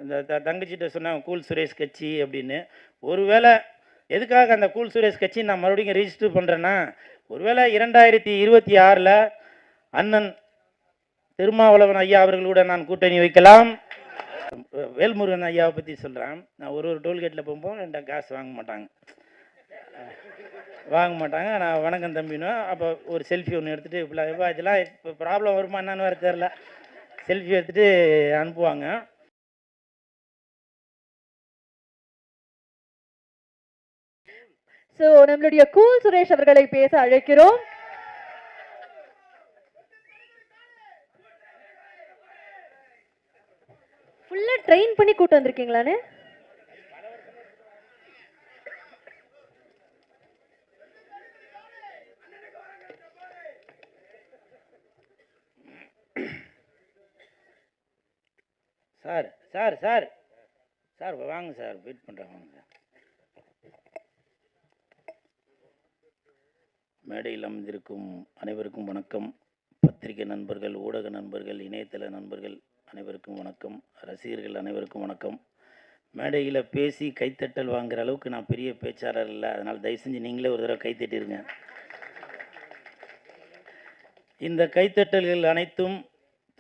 இந்த தங்கச்சிட்ட சொன்னேன் கூல் சுரேஷ் கட்சி அப்படின்னு. ஒருவேளை எதுக்காக அந்த கூல் சுரேஷ் கட்சி நான் மறுபடியும் ரிஜிஸ்டர் பண்ணுறேன்னா, ஒருவேளை 2026 அண்ணன் திருமாவளவன் ஐயா அவர்களோட நான் கூட்டணி வைக்கலாம். வேல்முருகன் ஐயாவை பற்றி சொல்கிறேன். நான் ஒரு டோல்கேட்டில் போகும்போது என்கிட்ட காசு வாங்க மாட்டாங்க. நான் வணக்கம் தம்பினா அப்போ ஒரு செல்ஃபி ஒன்று எடுத்துகிட்டு இப்படிலாம் இதெல்லாம் இப்போ ப்ராப்ளம் வருமா என்னன்னு வேறு தெரில, செல்ஃபி எடுத்துகிட்டு அனுப்புவாங்க. ஸோ நம்மளுடைய கூல் சுரேஷ் அவர்களை பேச அழைக்கிறோம். ஃபுல்லா ட்ரெயின் பண்ணி கூட்டு வந்திருக்கீங்களானே? சார் சார் சார் சார் வாங்க சார், வெயிட் பண்ணுறேன் வாங்க சார். மேடையில் அமர்ந்திருக்கும் அனைவருக்கும் வணக்கம். பத்திரிகை நண்பர்கள், ஊடக நண்பர்கள், இணையதள நண்பர்கள் அனைவருக்கும் வணக்கம். ரசிகர்கள் அனைவருக்கும் வணக்கம். மேடையில் பேசி கைத்தட்டல் வாங்குகிற அளவுக்கு நான் பெரிய பேச்சாளர் இல்லை, அதனால் தயவு செஞ்சு நீங்களே ஒரு தடவை கைத்தட்டிருங்க. இந்த கைத்தட்டல்கள் அனைத்தும்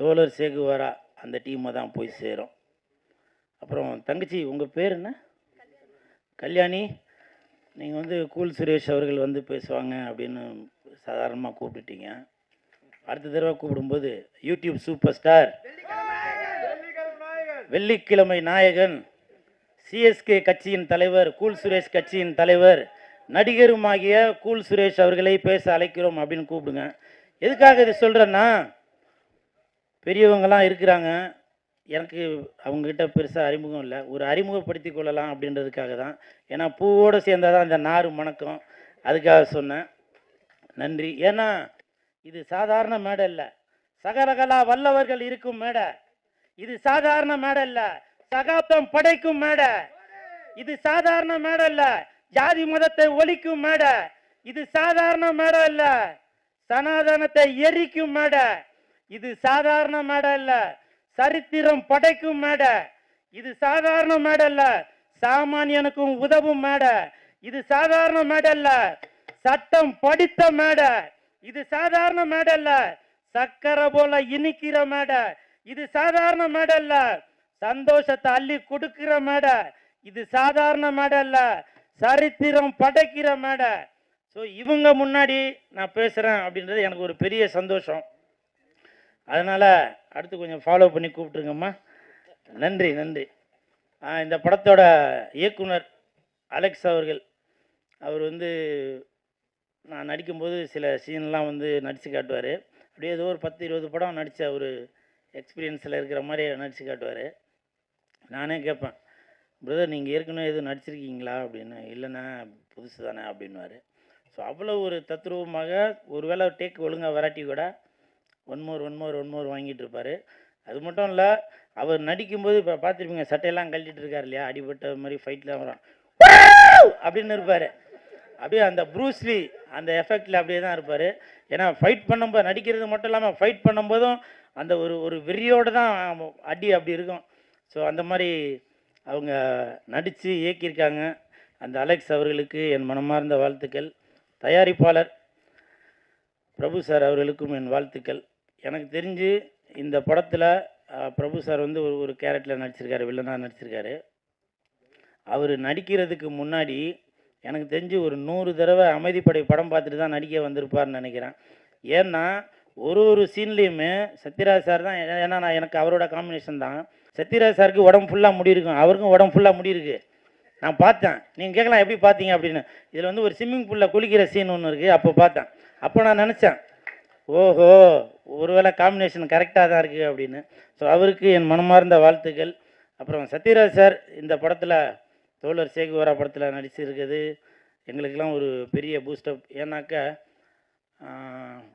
தோழர் சேகுவாரா அந்த டீமை தான் போய் சேரும். அப்புறம் தங்கச்சி உங்கள் பேர் என்ன? கல்யாணி. நீங்கள் கூல் சுரேஷ் அவர்கள் பேசுவாங்க அப்படின்னு சாதாரணமாக கூப்பிட்டுட்டீங்க. அடுத்த தடவை கூப்பிடும்போது யூடியூப் சூப்பர் ஸ்டார், வெள்ளிக்கிழமை நாயகன், சிஎஸ்கே கட்சியின் தலைவர், கூல் சுரேஷ் கட்சியின் தலைவர், நடிகருமாகிய கூல் சுரேஷ் அவர்களை பேச அழைக்கிறோம் அப்படின்னு கூப்பிடுங்க. எதுக்காக இது சொல்கிறேன்னா, பெரியவங்களாம் இருக்கிறாங்க, எனக்கு அவங்ககிட்ட பெருசாக அறிமுகம் இல்லை, ஒரு அறிமுகப்படுத்தி கொள்ளலாம் அப்படின்றதுக்காக தான். ஏன்னா பூவோடு சேர்ந்தால் தான் இந்த நார் மணக்கம், அதுக்காக சொன்னேன். நன்றி. ஏன்னா இது சாதாரண மேடை இல்லை, சகலகலா வல்லவர்கள் இருக்கும் மேடை. இது சாதாரண மேடை இல்லை, சகாப்தம் படைக்கும் மேடை. இது சாதாரண மேடை இல்லை, ஜாதி மதத்தை ஒழிக்கும் மேடை. இது சாதாரண மேடை இல்லை, சனாதனத்தை எரிக்கும் மேடை. இது சாதாரண மேடை இல்ல, சரித்திரம் படைக்கும் மேடை. இது சாதாரண மேடை இல்ல, சாமானியனுக்கும் உதவும் மேடை. இது சாதாரண மேடை இல்ல, சட்டம் படித்த மேடை. இது சாதாரண மேடை இல்ல, சக்கரை போல இனிக்கிற மேடை. இது சாதாரண மேடை இல்ல, சந்தோஷத்தை அள்ளி கொடுக்கிற மேடை. இது சாதாரண மேடை இல்ல, சரித்திரம் படைக்கிற மேடை. ஸோ இவங்க முன்னாடி நான் பேசுகிறேன் அப்படின்றது எனக்கு ஒரு பெரிய சந்தோஷம். அதனால் அடுத்து கொஞ்சம் ஃபாலோ பண்ணி கூப்பிட்ருங்கம்மா. நன்றி நன்றி. இந்த படத்தோட இயக்குனர் அலெக்ஸ் அவர்கள், அவர் நான் நடிக்கும்போது சில சீன்லாம் நடித்து காட்டுவார். அப்படியே ஏதோ ஒரு 10-20 படம் நடித்த ஒரு எக்ஸ்பீரியன்ஸில் இருக்கிற மாதிரி நடித்து காட்டுவார். நானே கேட்பேன், பிரதர் நீங்கள் ஏற்கனவே எதுவும் நடிச்சிருக்கீங்களா அப்படின்னு. இல்லைண்ணா புதுசு தானே அப்படின்வார். ஸோ அவ்வளோ ஒரு தத்ரூபமாக, ஒரு வேளை டேக் ஒழுங்காக வராட்டி கூட ஒன் மோர் வாங்கிட்டு இருப்பார். அது மட்டும் இல்லை, அவர் நடிக்கும்போது இப்போ பார்த்துருப்பீங்க, சட்டையெல்லாம் கழட்டிட்டு இருக்கார் இல்லையா, அடிபட்ட மாதிரி ஃபைட்லாம் வரும் அப்படின்னு இருப்பார். அப்படியே அந்த ப்ரூஸ்லி அந்த எஃபெக்டில் அப்படியே தான் இருப்பார். ஏன்னா ஃபைட் பண்ணும்போது, நடிக்கிறது மட்டும் இல்லாமல் ஃபைட் பண்ணும்போதும் அந்த ஒரு வெறியோடு தான் அடி அப்படி இருக்கும். ஸோ அந்த மாதிரி அவங்க நடித்து இயக்கியிருக்காங்க. அந்த அலெக்ஸ் அவர்களுக்கு என் மனமார்ந்த வாழ்த்துக்கள். தயாரிப்பாளர் பிரபு சார் அவர்களுக்கும் என் வாழ்த்துக்கள். எனக்கு தெரிஞ்சு இந்த படத்தில் பிரபு சார் ஒரு கேரக்டரில் நடிச்சிருக்காரு, வில்லனாக நடிச்சிருக்காரு. அவர் நடிக்கிறதுக்கு முன்னாடி எனக்கு தெரிஞ்சு ஒரு 100 தடவை அமைதிப்படை படம் பார்த்துட்டு தான் நடிக்க வந்திருப்பார்னு நினைக்கிறேன். ஏன்னா ஒரு சீன்லேயுமே சத்யராஜ் சார் தான், ஏன்னா எனக்கு அவரோட காம்பினேஷன் தான். சத்யராஜ் சாருக்கு உடம்பு ஃபுல்லாக முடி இருக்கும், அவருக்கும் உடம்பு ஃபுல்லாக முடி இருக்குது. நான் பார்த்தேன். நீங்கள் கேட்கலாம் எப்படி பார்த்தீங்க அப்படின்னு. இதில் ஒரு ஸ்விம்மிங் பூலில் குளிக்கிற சீன் ஒன்று இருக்குது, அப்போ பார்த்தேன். அப்போ நான் நினச்சேன், ஓஹோ ஒருவேளை காம்பினேஷன் கரெக்டாக தான் இருக்குது அப்படின்னு. ஸோ அவருக்கு என் மனமார்ந்த வாழ்த்துக்கள். அப்புறம் சத்யராஜ் சார் இந்த படத்தில், தோழர் சேகுவாரா படத்தில் நடிச்சிருக்கிறது எங்களுக்கெல்லாம் ஒரு பெரிய பூஸ்டப். ஏன்னாக்கா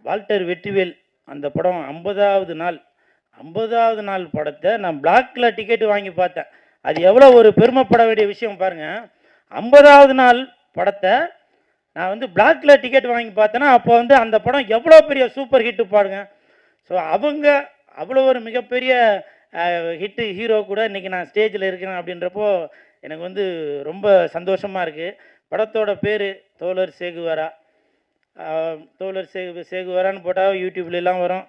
வால்டர் வெற்றிவேல் அந்த படம் 50வது நாள் படத்தை நான் பிளாக்ல டிக்கெட்டு வாங்கி பார்த்தேன். அது எவ்வளோ ஒரு பெருமைப்பட வேண்டிய விஷயம் பாருங்கள். 50வது நாள் படத்தை நான் பிளாக்ல டிக்கெட் வாங்கி பார்த்தேன்னா அப்போ அந்த படம் எவ்வளோ பெரிய சூப்பர் ஹிட்டு பாருங்க. ஸோ அவங்க அவ்வளோ ஒரு மிகப்பெரிய ஹிட்டு ஹீரோ கூட இன்றைக்கி நான் ஸ்டேஜில் இருக்கிறேன் அப்படின்றப்போ எனக்கு வந்து ரொம்ப சந்தோஷமாக இருக்குது. படத்தோட பேர் தோழர் சேகுவாரா. தோழர் சேகுவாரான்னு போட்டால் யூடியூப்லலாம் வரும்.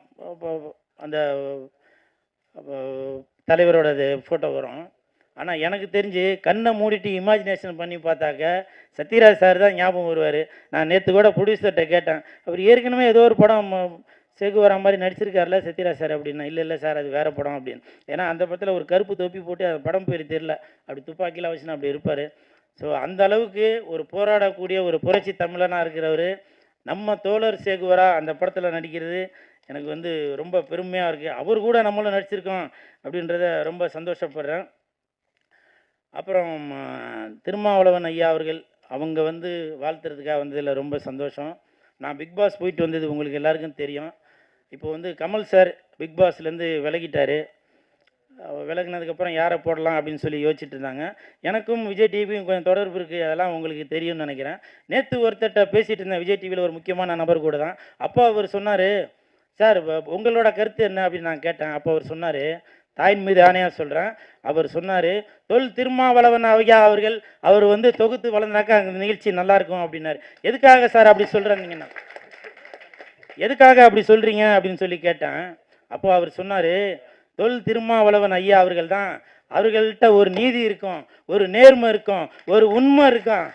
அந்த தலைவரோட ஃபோட்டோ வரும். ஆனால் எனக்கு தெரிஞ்சு கண்ணை மூடிட்டு இமேஜினேஷன் பண்ணி பார்த்தாக்க சத்யராஜ் சார் தான் ஞாபகம் வருவார். நான் நேற்று கூட ப்ரொடியூசர்கிட்ட கேட்டேன், அவர் ஏற்கனவே ஏதோ ஒரு படம் சேகுவாரா மாதிரி நடிச்சிருக்காருல சத்யராஜ் சார் அப்படின்னா. இல்லை சார் அது வேறு படம் அப்படின்னு. ஏன்னா அந்த படத்தில் ஒரு கருப்பு தொப்பி போட்டு அந்த படம் பேர் தெரில, அப்படி துப்பாக்கிலாம் வச்சுன்னா அப்படி இருப்பார். ஸோ அந்த அளவுக்கு ஒரு போராடக்கூடிய ஒரு புரட்சி தமிழனாக இருக்கிறவர் நம்ம தோழர் சேகுவாரா அந்த படத்தில் நடிக்கிறது எனக்கு வந்து ரொம்ப பெருமையாக இருக்குது. அவர் கூட நம்மளும் நடிச்சிருக்கோம் அப்படின்றத ரொம்ப சந்தோஷப்படுறேன். அப்புறம் திருமாவளவன் ஐயா அவர்கள் அவங்க வந்து வாழ்த்துறதுக்காக வந்ததில் ரொம்ப சந்தோஷம். நான் பிக் பாஸ் போயிட்டு வந்தது உங்களுக்கு எல்லாருக்கும் தெரியும். இப்போ வந்து கமல் சார் பிக் பாஸ்லேருந்து விலகிட்டார். விலகினதுக்கப்புறம் யாரை போடலாம் அப்படின்னு சொல்லி யோசிச்சுட்டு இருந்தாங்க. எனக்கும் விஜய் டிவியும் கொஞ்சம் தொடர்பு இருக்குது, அதெல்லாம் உங்களுக்கு தெரியும்னு நினைக்கிறேன். நேற்று ஒருத்தர்கிட்ட பேசிகிட்டு இருந்தேன், விஜய் டிவியில் ஒரு முக்கியமான நபர் கூட தான். அப்போ அவர் சொன்னார், சார் உங்களோட கருத்து என்ன அப்படின்னு நான் கேட்டேன். அப்போ அவர் சொன்னார், தாயின் மீது ஆணையாக சொல்கிறேன், அவர் சொன்னார், திருமாவளவன் ஐயா அவர்கள் அவர் வந்து தொகுத்து வளர்ந்தாக்கா அந்த நிகழ்ச்சி நல்லாயிருக்கும் அப்படின்னாரு. எதுக்காக சார் அப்படி சொல்கிறேன்னீங்கன்னா, எதுக்காக அப்படி சொல்கிறீங்க அப்படின்னு சொல்லி கேட்டேன். அப்போ அவர் சொன்னார், திருமாவளவன் ஐயா அவர்கள் தான், அவர்கள்ட்ட ஒரு நீதி இருக்கும், ஒரு நேர்மை இருக்கும், ஒரு உண்மை இருக்கும்.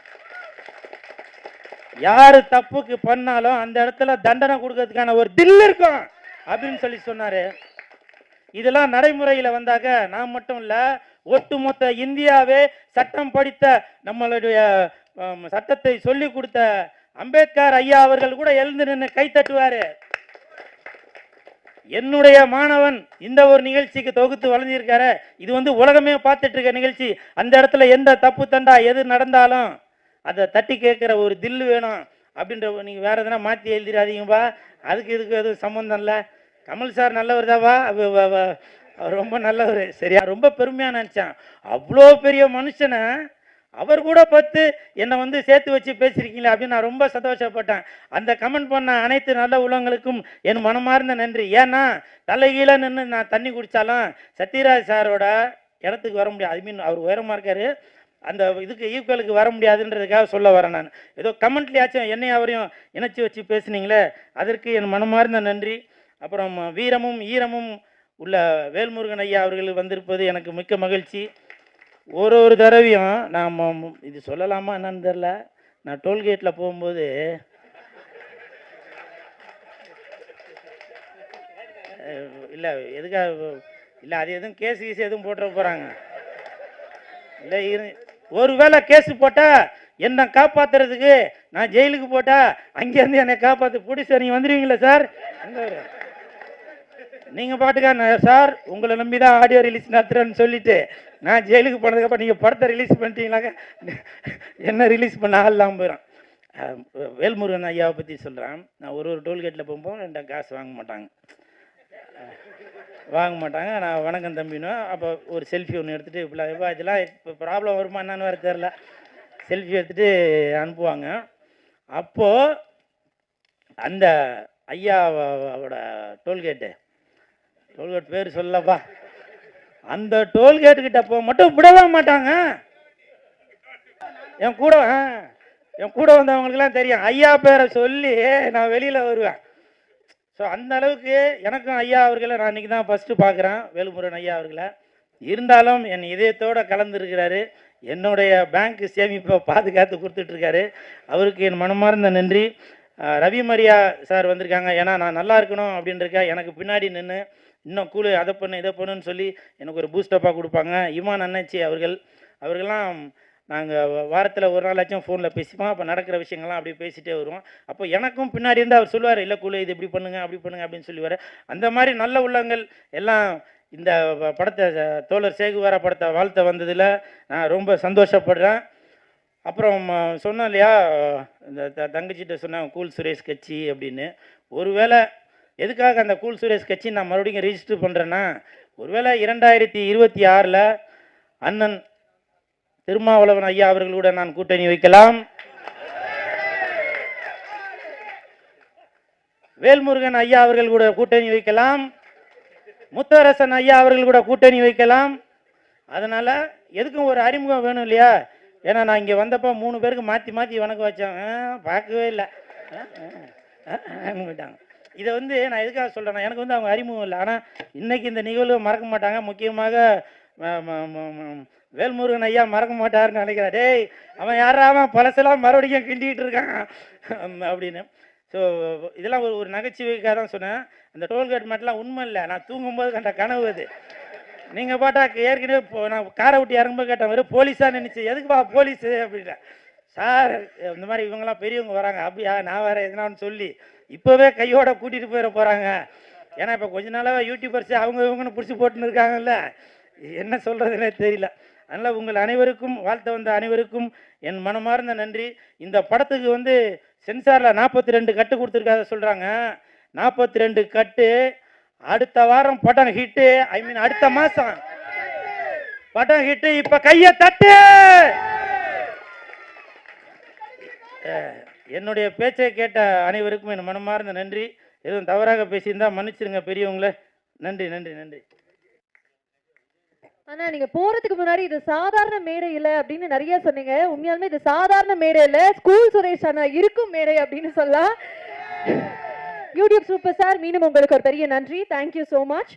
யார் தப்புக்கு பண்ணாலும் அந்த இடத்துல தண்டனை கொடுக்கறதுக்கான ஒரு தில் இருக்கும் அப்படின்னு சொல்லி சொன்னார். இதெல்லாம் நடைமுறையில் வந்தாக்க நான் மட்டும் இல்லை, ஒட்டுமொத்த இந்தியாவே சட்டம் படித்த நம்மளுடைய சட்டத்தை சொல்லி கொடுத்த அம்பேத்கர் ஐயா அவர்கள் கூட எழுந்து நின்று கை தட்டுவார். என்னுடைய மாணவன் இந்த ஒரு நிகழ்ச்சிக்கு தொகுத்து வழங்கியிருக்காரு. இது வந்து உலகமே பார்த்துட்டு இருக்க நிகழ்ச்சி. அந்த இடத்துல எந்த தப்பு தண்டா எது நடந்தாலும் அதை தட்டி கேட்குற ஒரு தில்லு வேணும் அப்படின்ற. நீங்கள் வேறு எதனா மாற்றி எழுதிடாதீங்கப்பா, அதுக்கு இதுக்கு எதுவும் சம்மந்தம் இல்லை. கமல் சார் நல்லவர் தாவா, அவர் ரொம்ப நல்லவர். சரியா, ரொம்ப பெருமையாக நினச்சேன். அவ்வளோ பெரிய மனுஷனை அவர் கூட பார்த்து என்னை வந்து சேர்த்து வச்சு பேசியிருக்கீங்களே அப்படின்னு நான் ரொம்ப சந்தோஷப்பட்டேன். அந்த கமெண்ட் பண்ண அனைத்து நல்ல உள்ளவங்களுக்கும் என் மனமார்ந்த நன்றி. ஏன்னா தலைகீழ நின்று நான் தண்ணி குடித்தாலும் சத்யராஜ் சாரோட இடத்துக்கு வர முடியாது. ஐ மீன் அவர் உயரமாக இருக்கார், அந்த இதுக்கு ஈக்குவலுக்கு வர முடியாதுன்றதுக்காக சொல்ல வரேன். நான் ஏதோ கமெண்ட்லேயாச்சும் என்னை அவரையும் இணைச்சி வச்சு பேசுனீங்களே, அதற்கு என் மனமார்ந்த நன்றி. அப்புறம் வீரமும் ஈரமும் உள்ள வேல்முருகன் ஐயா அவர்கள் வந்திருப்பது எனக்கு மிக்க மகிழ்ச்சி. ஒரு தடவையும் நான் இது சொல்லலாமா என்னன்னு தெரில, நான் டோல்கேட்டில் போகும்போது இல்லை எதுக்காக இல்லை, அது எதுவும் கேஸ் கீஸ் எதுவும் போட்டுற போகிறாங்க இல்லை. ஒரு வேளை கேஸு போட்டால் என்னை காப்பாற்றுறதுக்கு நான் ஜெயிலுக்கு போட்டால் அங்கேருந்து என்னை காப்பாற்று பிடிச்சி நீங்கள் வந்துடுவீங்களா சார்? நீங்கள் பாட்டுக்கா சார் உங்களை நம்பி தான் ஆடியோ ரிலீஸ் நடத்துகிறேன்னு சொல்லிவிட்டு நான் ஜெயிலுக்கு போனதுக்கப்புறம் நீங்கள் படத்தை ரிலீஸ் பண்ணிட்டீங்களாக்க என்ன ரிலீஸ் பண்ண ஆள்லாம் போயிடும். வேல்முருகன் ஐயாவை பற்றி சொல்கிறேன். நான் ஒரு டோல்கேட்டில் போகும்போது என்கிட்ட காசு வாங்க மாட்டாங்க. நான் வணக்கம் தம்பினோ, அப்போ ஒரு செல்ஃபி ஒன்று எடுத்துகிட்டு இப்போ இதெல்லாம் இப்போ ப்ராப்ளம் வருமா என்னன்னு வேறு தெரில, செல்ஃபி எடுத்துகிட்டு அனுப்புவாங்க. அப்போது அந்த ஐயாவோட டோல்கேட் பேர் சொல்லப்பா, அந்த டோல்கேட்டுக்கிட்ட போக மட்டும் விடவே மாட்டாங்க. என் கூட வந்தவங்களுக்குலாம் தெரியும், ஐயா பேரை சொல்லி நான் வெளியில் வருவேன். ஸோ அந்த அளவுக்கு எனக்கும் ஐயா அவர்களை நான் இன்றைக்கி தான் ஃபஸ்ட்டு பார்க்குறேன், வேல்முருகன் ஐயா அவர்களை. இருந்தாலும் என் இதயத்தோடு கலந்துருக்கிறாரு, என்னுடைய பேங்க் சேமிப்பை பாதுகாத்து கொடுத்துட்ருக்காரு. அவருக்கு என் மனமார்ந்த நன்றி. ரவி மரியா சார் வந்திருக்காங்க. ஏன்னா நான் நல்லா இருக்கணும் அப்படின்றக்கா எனக்கு பின்னாடி நின்று இன்னும் கூழு அதை பண்ணு இதை பண்ணுன்னு சொல்லி எனக்கு ஒரு பூஸ்டப்பாக கொடுப்பாங்க. இமான் அண்ணாச்சி அவர்கள்லாம் நாங்கள் வாரத்தில் ஒரு நாளாச்சும் ஃபோனில் பேசிப்போம். அப்போ நடக்கிற விஷயங்கள்லாம் அப்படி பேசிகிட்டே வருவோம். அப்போ எனக்கும் பின்னாடி இருந்து அவர் சொல்லுவார், இல்லை கூழு இது இப்படி பண்ணுங்க அப்படி பண்ணுங்க அப்படின்னு சொல்லுவார். அந்த மாதிரி நல்ல உள்ளங்கள் எல்லாம் இந்த படத்தை தோழர் சேகுவாரா படத்தை வாழ்த்த வந்ததில் நான் ரொம்ப சந்தோஷப்படுறேன். அப்புறம் சொன்னேன் இல்லையா, இந்த தங்கச்சிட்ட சொன்னேன் கூல் சுரேஷ் கட்சி அப்படின்னு. ஒருவேளை எதுக்காக அந்த கூல் சுரேஷ் கட்சி நான் மறுபடியும் ரிஜிஸ்டர் பண்ணுறேன்னா, ஒருவேளை 2026 அண்ணன் திருமாவளவன் ஐயா அவர்களோட நான் கூட்டணி வைக்கலாம், வேல்முருகன் ஐயா அவர்கள் கூட கூட்டணி வைக்கலாம், முத்தரசன் ஐயா அவர்கள் கூட கூட்டணி வைக்கலாம். அதனால் எதுக்கும் ஒரு அறிமுகம் வேணும் இல்லையா? ஏன்னா நான் இங்கே வந்தப்போ 3 பேருக்கு மாற்றி மாற்றி வணக்கம் வச்சேன். பார்க்கவே இல்லை போயிட்டாங்க. இதை வந்து நான் எதுக்காக சொல்கிறேன்னா, எனக்கு வந்து அவங்க அறிமுகம் இல்லை. ஆனால் இன்றைக்கி இந்த நிகழ்வு மறக்க மாட்டாங்க. முக்கியமாக வேல்முருகன் ஐயா மறக்க மாட்டாருன்னு நினைக்கிறேன். டேய் அவன் யாராவன் பழசெல்லாம் மறுபடியும் கிண்டிகிட்டு இருக்கான் அப்படின்னு. ஸோ இதெல்லாம் ஒரு நகைச்சுவைக்காக தான் சொன்னேன். அந்த டோல்கேட் மட்டும்லாம் உண்மை இல்லை. நான் தூங்கும்போது கண்ட கனவு அது. நீங்கள் பாட்டா ஏற்கனவே நான் காரை விட்டு இறங்கும்போது கேட்டேன், வெறும் போலீஸாக நினச்சி, எதுக்குப்பா போலீஸு அப்படின்றேன். சார் இந்த மாதிரி இவங்கெல்லாம் பெரியவங்க வராங்க. அப்படியா, நான் வேறு எதுனான்னு சொல்லி இப்போவே கையோட கூட்டிகிட்டு போயிட போகிறாங்க. ஏன்னா இப்போ கொஞ்ச நாளாக யூடியூபர்ஸு அவங்க இவங்கன்னு பிடிச்சி போட்டுன்னு இருக்காங்கல்ல, என்ன சொல்கிறதுனே தெரியல. அதனால் உங்கள் அனைவருக்கும், வாழ்த்த வந்த அனைவருக்கும் என் மனமார்ந்த நன்றி. இந்த படத்துக்கு வந்து சென்சாரில் 42 கட்டு கொடுத்துருக்காத சொல்கிறாங்க. 42 கட்டு. அடுத்த வாரம் படம் ஹிட்டு. அடுத்த மாதம் படம் ஹிட்டு. இப்போ கையை தட்டு. என்னுடைய பேச்சை கேட்ட அனைவருக்கும் என் மனமார்ந்த நன்றி. எதுவும் தவறாக பேசியிருந்தால் மன்னிச்சிருங்க பெரியவங்களே. நன்றி நன்றி நன்றி. ஆனா நீங்க போறதுக்கு முன்னாடி இது சாதாரண மேடை இல்ல அப்படின்னு நிறைய சொன்னீங்க. உண்மையாலுமே இது சாதாரண மேடை இல்ல, ஸ்கூல் சுரேஷ் அண்ணா இருக்கும் மேடை அப்படின்னு சொல்லலாம். யூடியூப் சூப்பர் ஸ்டார், மீண்டும் உங்களுக்கு ஒரு பெரிய நன்றி. Thank you so much.